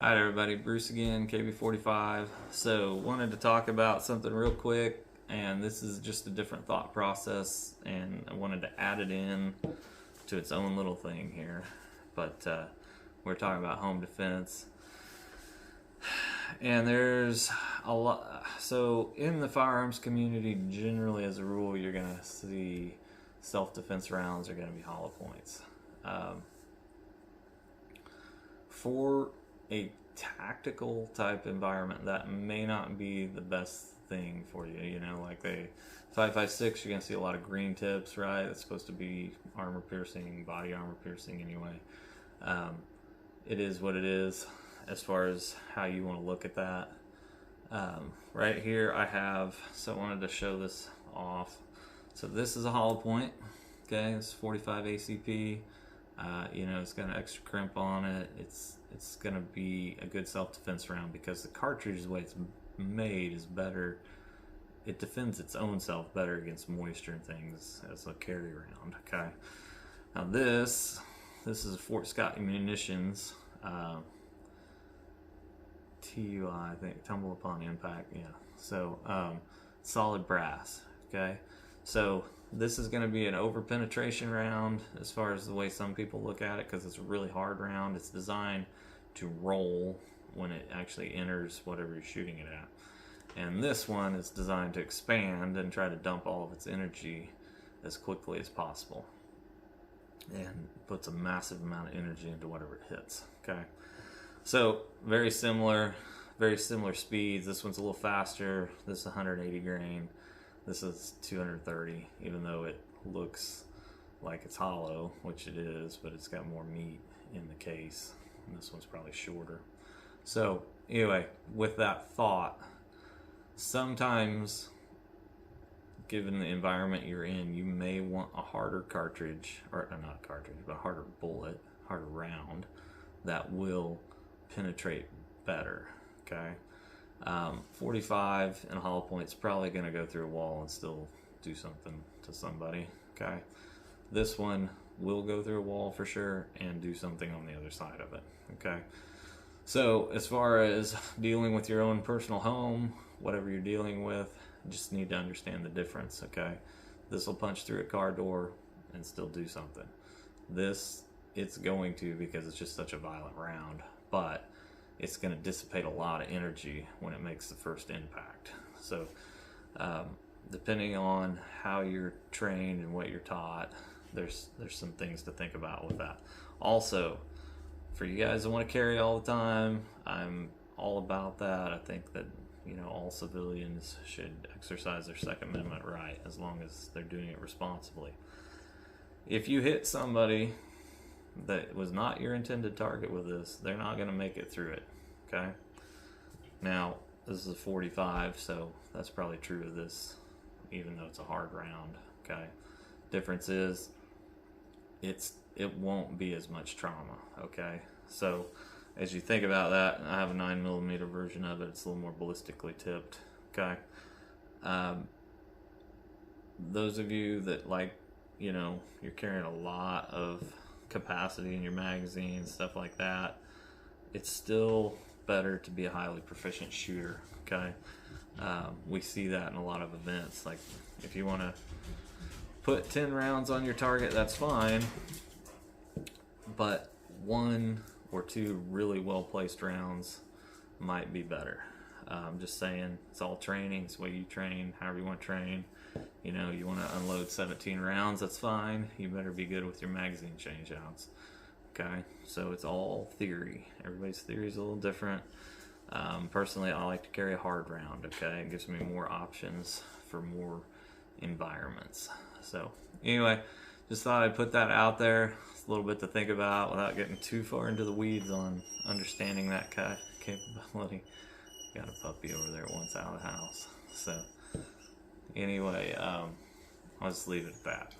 Alright everybody, Bruce again, KB45. So wanted to talk about something real quick, and this is just a different thought process, and I wanted to add it in to its own little thing here. But we're talking about home defense, and there's a lot. So in the firearms community, generally as a rule, you're gonna see self-defense rounds are gonna be hollow points. For a tactical type environment, that may not be the best thing for you. You know, like the 5.56, you're gonna see a lot of green tips, right? It's supposed to be armor piercing, body armor piercing anyway. It is what it is as far as how you want to look at that. Right here I have, so I wanted to show this off. So this is a hollow point, okay? It's 45 ACP. You know, it's got an extra crimp on it. It's gonna be a good self-defense round because the cartridge, the way it's made, is better. It defends its own self better against moisture and things as a carry round. Okay. Now this is a Fort Scott Munitions TUI, I think, tumble upon impact. Yeah. So solid brass. Okay. So this is going to be an over penetration round as far as the way some people look at it, because it's a really hard round. It's designed to roll when it actually enters whatever you're shooting it at. And this one is designed to expand and try to dump all of its energy as quickly as possible, and puts a massive amount of energy into whatever it hits. Okay, so very similar speeds. This one's a little faster. This is 180 grain. This is 230, even though it looks like it's hollow, which it is, but it's got more meat in the case. And this one's probably shorter. So anyway, with that thought, sometimes given the environment you're in, you may want a harder cartridge, or not cartridge, but a harder bullet, harder round that will penetrate better. Okay. 45 and a hollow point is probably going to go through a wall and still do something to somebody. Okay. This one will go through a wall for sure and do something on the other side of it. Okay. So as far as dealing with your own personal home, whatever you're dealing with, you just need to understand the difference. Okay. This will punch through a car door and still do something. This, it's going to, because it's just such a violent round, but it's going to dissipate a lot of energy when it makes the first impact. So depending on how you're trained and what you're taught, there's some things to think about with that. Also, for you guys that want to carry all the time, I'm all about that. I think that, you know, all civilians should exercise their Second Amendment right as long as they're doing it responsibly. If you hit somebody that was not your intended target with this, they're not going to make it through it. Okay. Now this is a 45, so that's probably true of this, even though it's a hard round. Okay. Difference is it won't be as much trauma. Okay. So as you think about that, I have a 9mm version of it. It's a little more ballistically tipped. Okay. Those of you that, like, you know, you're carrying a lot of capacity in your magazine, stuff like that, it's still better to be a highly proficient shooter. Okay. We see that in a lot of events. Like, if you want to put 10 rounds on your target, that's fine, but 1 or 2 really well placed rounds might be better. I'm just saying, it's all training. It's the way you train, however you want to train. You know, you want to unload 17 rounds, that's fine. You better be good with your magazine change outs. Okay, so it's all theory. Everybody's theory is a little different. Personally, I like to carry a hard round. Okay, it gives me more options for more environments. So anyway, just thought I'd put that out there. It's a little bit to think about without getting too far into the weeds on understanding that capability. Got a puppy over there once out of the house. So anyway, I'll just leave it at that.